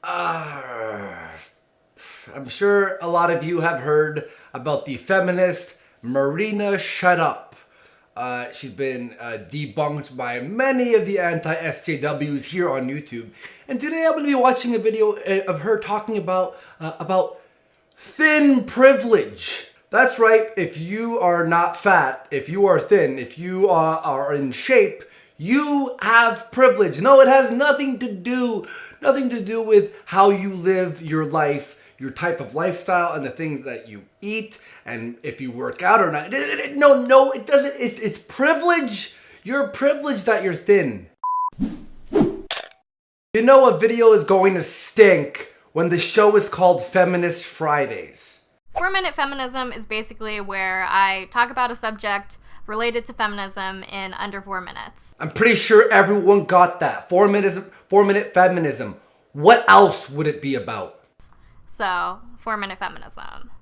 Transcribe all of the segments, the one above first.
I'm sure a lot of you have heard about the feminist Marinashutup. She's been debunked by many of the anti-SJWs here on YouTube. And today I'm going to be watching a video of her talking about thin privilege. That's right, if you are not fat, if you are thin, if you are in shape, you have privilege. No, it has nothing to do with how you live your life, your type of lifestyle, and the things that you eat, and if you work out or not. No, it doesn't. It's privilege. You're privileged that you're thin. You know a video is going to stink when the show is called Feminist Fridays. 4-Minute Feminism is basically where I talk about a subject related to feminism in under 4 minutes. I'm pretty sure everyone got that. 4-minute feminism. What else would it be about? So, 4-Minute Feminism.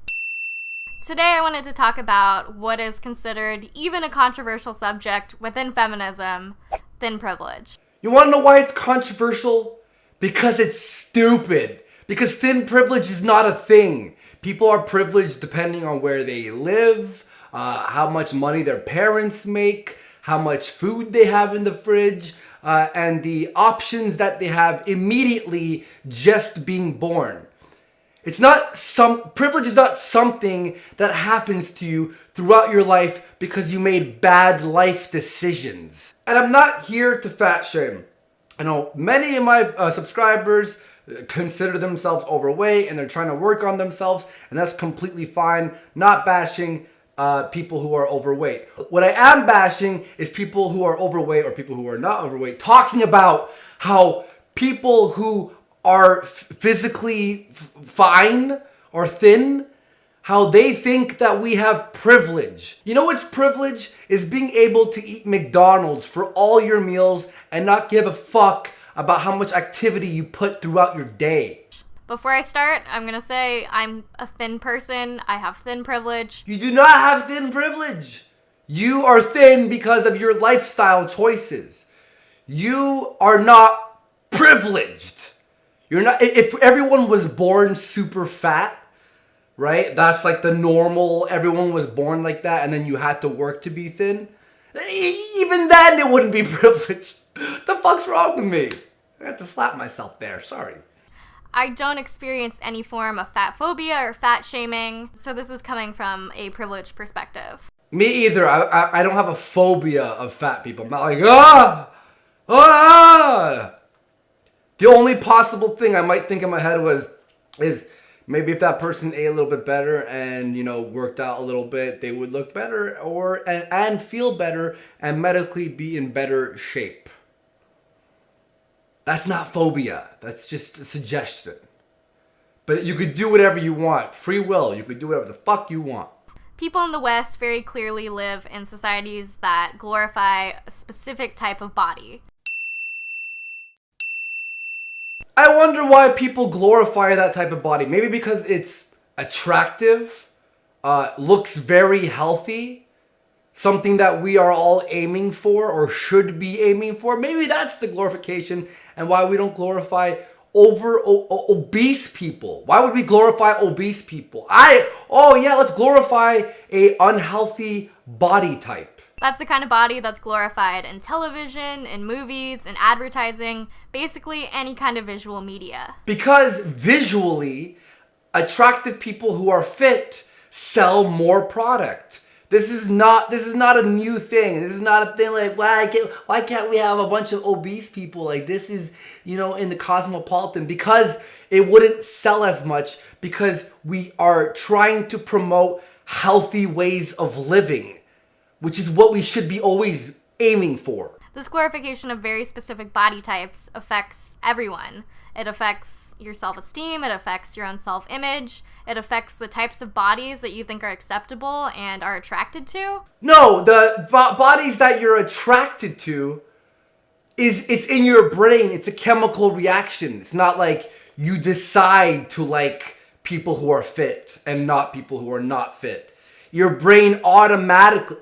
Today I wanted to talk about what is considered even a controversial subject within feminism, thin privilege. You want to know why it's controversial? Because it's stupid. Because thin privilege is not a thing. People are privileged depending on where they live, how much money their parents make, how much food they have in the fridge, and the options that they have immediately just being born. Privilege is not something that happens to you throughout your life because you made bad life decisions. And I'm not here to fat shame. I know many of my subscribers consider themselves overweight and they're trying to work on themselves, and that's completely fine. Not bashing people who are overweight. What I am bashing is people who are overweight or people who are not overweight talking about how people who are physically fine or thin, how they think that we have privilege. You know what's privilege? Is being able to eat McDonald's for all your meals and not give a fuck about how much activity you put throughout your day. Before I start, I'm gonna say I'm a thin person. I have thin privilege. You do not have thin privilege. You are thin because of your lifestyle choices. You are not privileged. You're not. If everyone was born super fat, right? That's like the normal. Everyone was born like that, and then you had to work to be thin. Even then, it wouldn't be privileged. The fuck's wrong with me? I have to slap myself there. Sorry. I don't experience any form of fat phobia or fat shaming, so this is coming from a privileged perspective. Me either. I don't have a phobia of fat people. I'm not like, ah. The only possible thing I might think in my head is maybe if that person ate a little bit better and, you know, worked out a little bit, they would look better and feel better and medically be in better shape. That's not phobia. That's just a suggestion. But you could do whatever you want. Free will. You could do whatever the fuck you want. People in the West very clearly live in societies that glorify a specific type of body. I wonder why people glorify that type of body. Maybe because it's attractive, looks very healthy, something that we are all aiming for or should be aiming for. Maybe that's the glorification, and why we don't glorify obese people. Why would we glorify obese people? Let's glorify a unhealthy body type. That's the kind of body that's glorified in television, in movies, in advertising, basically any kind of visual media. Because visually, attractive people who are fit sell more product. This is not a new thing. This is not a thing like, why can't we have a bunch of obese people? Like, this is, in the cosmopolitan. Because it wouldn't sell as much, because we are trying to promote healthy ways of living, which is what we should be always aiming for. This glorification of very specific body types affects everyone. It affects your self-esteem, it affects your own self-image, it affects the types of bodies that you think are acceptable and are attracted to. No, the bodies that you're attracted to, it's in your brain. It's a chemical reaction. It's not like you decide to like people who are fit and not people who are not fit. Your brain automatically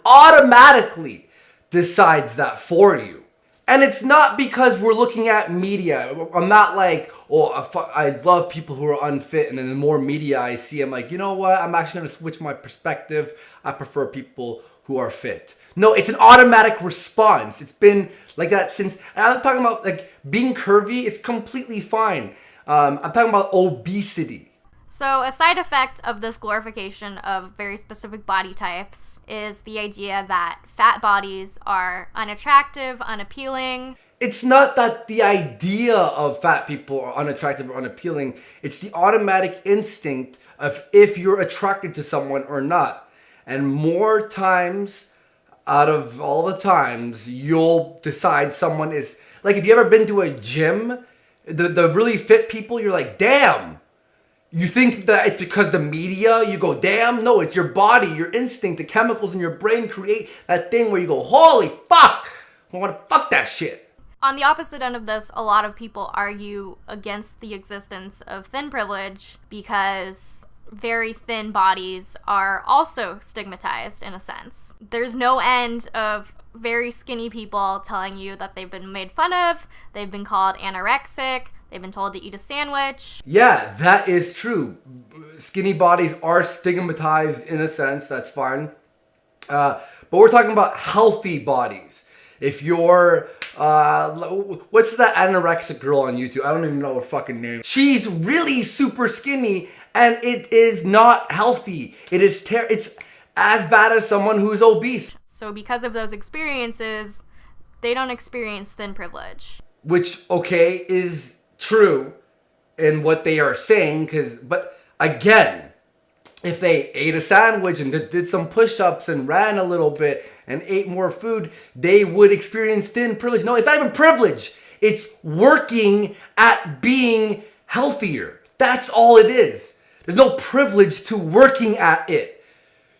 decides that for you. And it's not because we're looking at media. I'm not like, oh, I love people who are unfit, and then the more media I see, I'm like, you know what? I'm actually going to switch my perspective. I prefer people who are fit. No, it's an automatic response. It's been like that since, and I'm talking about like being curvy. It's completely fine. I'm talking about obesity. So, a side effect of this glorification of very specific body types is the idea that fat bodies are unattractive, unappealing. It's not that the idea of fat people are unattractive or unappealing. It's the automatic instinct of if you're attracted to someone or not. And more times out of all the times, you'll decide someone is... Like, if you ever been to a gym, the really fit people, you're like, damn. You think that it's because the media, you go, damn? No, it's your body, your instinct, the chemicals in your brain create that thing where you go, holy fuck, I want to fuck that shit. On the opposite end of this, a lot of people argue against the existence of thin privilege because very thin bodies are also stigmatized in a sense. There's no end of very skinny people telling you that they've been made fun of, they've been called anorexic, they've been told to eat a sandwich. Yeah, that is true. Skinny bodies are stigmatized in a sense, that's fine. But we're talking about healthy bodies. If you're, what's that anorexic girl on YouTube? I don't even know her fucking name. She's really super skinny and it is not healthy. It is it's as bad as someone who's obese. So because of those experiences, they don't experience thin privilege. Which, okay, is true in what they are saying, but again, if they ate a sandwich and did some push-ups and ran a little bit and ate more food, they would experience thin privilege. No, it's not even privilege. It's working at being healthier. That's all it is. There's no privilege to working at it.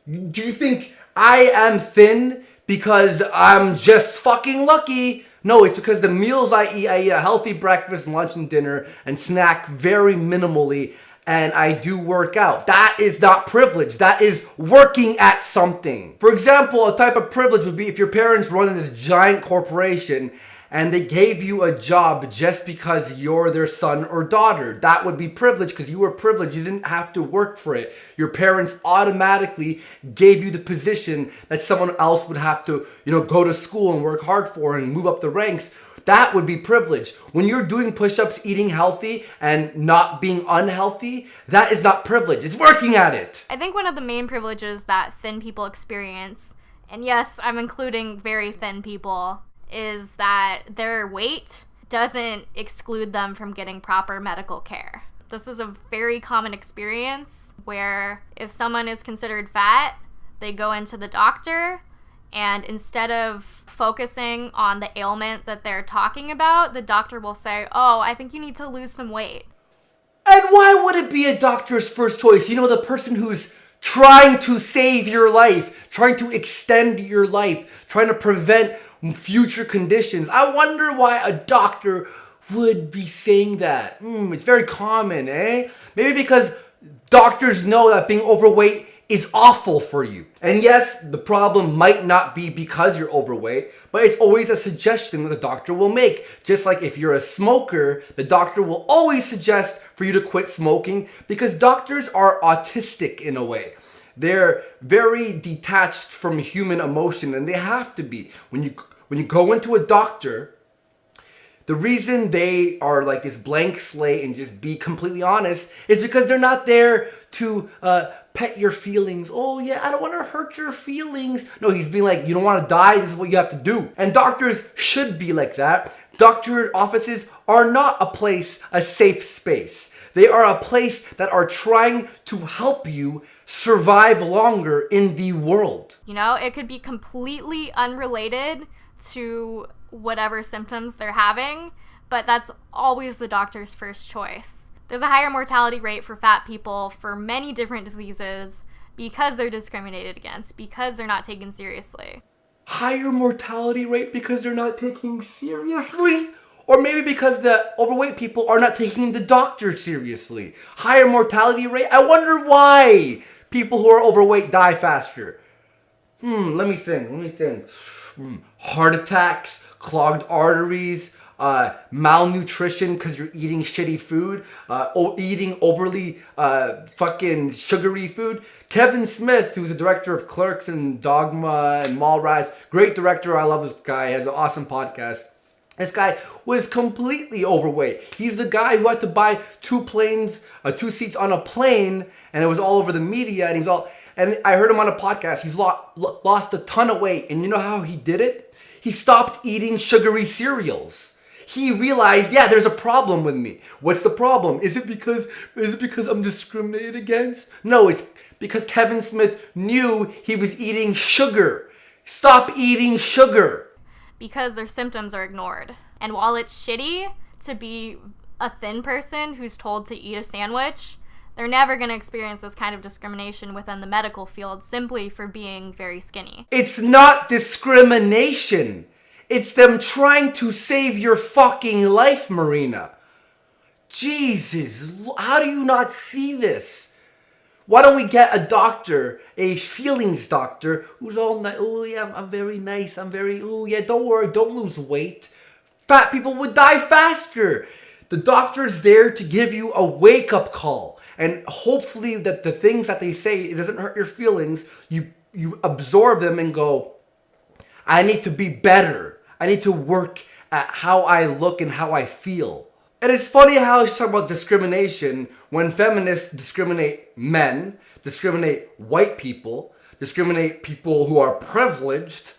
Do you think I am thin because I'm just fucking lucky? No, it's because the meals I eat a healthy breakfast, lunch, and dinner, and snack very minimally, and I do work out. That is not privilege. That is working at something. For example, a type of privilege would be if your parents run this giant corporation and they gave you a job just because you're their son or daughter. That would be privilege because you were privileged. You didn't have to work for it. Your parents automatically gave you the position that someone else would have to, go to school and work hard for and move up the ranks. That would be privilege. When you're doing push-ups, eating healthy, and not being unhealthy, that is not privilege. It's working at it. I think one of the main privileges that thin people experience, and yes, I'm including very thin people, is that their weight doesn't exclude them from getting proper medical care. This is a very common experience where if someone is considered fat, they go into the doctor, and instead of focusing on the ailment that they're talking about, the doctor will say, oh, I think you need to lose some weight. And why would it be a doctor's first choice? The person who's trying to save your life, trying to extend your life, trying to prevent future conditions. I wonder why a doctor would be saying that. It's very common, eh? Maybe because doctors know that being overweight is awful for you. And yes, the problem might not be because you're overweight, but it's always a suggestion that the doctor will make. Just like if you're a smoker, the doctor will always suggest for you to quit smoking because doctors are autistic in a way. They're very detached from human emotion, and they have to be. When you go into a doctor, the reason they are like this blank slate and just be completely honest is because they're not there to pet your feelings. Oh yeah, I don't want to hurt your feelings. No, he's being like, you don't want to die, this is what you have to do. And doctors should be like that. Doctor offices are not a safe space. They are a place that are trying to help you survive longer in the world. It could be completely unrelated to whatever symptoms they're having, but that's always the doctor's first choice. There's a higher mortality rate for fat people for many different diseases because they're discriminated against, because they're not taken seriously. Higher mortality rate because they're not taken seriously? Or maybe because the overweight people are not taking the doctor seriously. Higher mortality rate? I wonder why people who are overweight die faster. Let me think. Heart attacks, clogged arteries, malnutrition because you're eating shitty food, eating overly fucking sugary food. Kevin Smith, who's the director of Clerks and Dogma and Mallrats, great director. I love this guy. He has an awesome podcast. This guy was completely overweight. He's the guy who had to buy two seats on a plane, and it was all over the media. And I heard him on a podcast. He's lost a ton of weight, and you know how he did it? He stopped eating sugary cereals. He realized, yeah, there's a problem with me. What's the problem? Is it because I'm discriminated against? No, it's because Kevin Smith knew he was eating sugar. Stop eating sugar. Because their symptoms are ignored. And while it's shitty to be a thin person who's told to eat a sandwich, they're never going to experience this kind of discrimination within the medical field simply for being very skinny. It's not discrimination. It's them trying to save your fucking life, Marina. Jesus, how do you not see this? Why don't we get a doctor, a feelings doctor, who's all nice? Oh yeah, I'm very nice. Oh yeah, don't worry, don't lose weight. Fat people would die faster. The doctor's there to give you a wake-up call. And hopefully that the things that they say, it doesn't hurt your feelings. You absorb them and go, I need to be better. I need to work at how I look and how I feel. And it's funny how she's talking about discrimination when feminists discriminate men, discriminate white people, discriminate people who are privileged.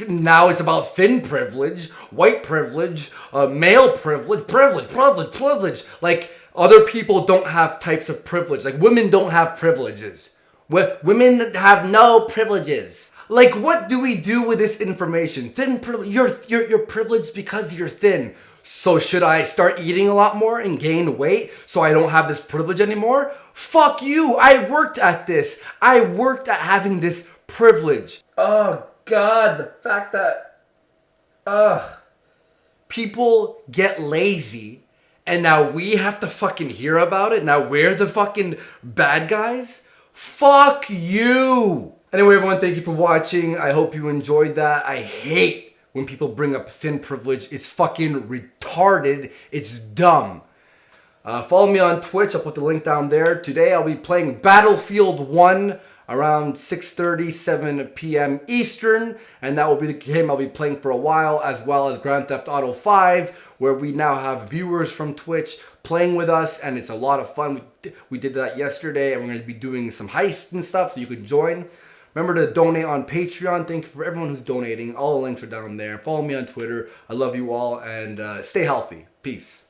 Now it's about thin privilege, white privilege, male privilege. Like, other people don't have types of privilege. Like, women don't have privileges. Women have no privileges. Like, what do we do with this information? Thin privilege. You're privileged because you're thin. So should I start eating a lot more and gain weight so I don't have this privilege anymore? Fuck you. I worked at this. I worked at having this privilege. Oh, God. The fact that people get lazy and now we have to fucking hear about it. Now we're the fucking bad guys. Fuck you. Anyway, everyone, thank you for watching. I hope you enjoyed that. I hate when people bring up thin privilege. It's fucking retarded. It's dumb. Follow me on Twitch. I'll put the link down there. Today I'll be playing Battlefield 1 around 6:30, 7 p.m. Eastern. And that will be the game I'll be playing for a while, as well as Grand Theft Auto 5, where we now have viewers from Twitch playing with us. And it's a lot of fun. We did that yesterday, and we're going to be doing some heists and stuff, so you can join. Remember to donate on Patreon. Thank you for everyone who's donating. All the links are down there. Follow me on Twitter. I love you all, and stay healthy. Peace.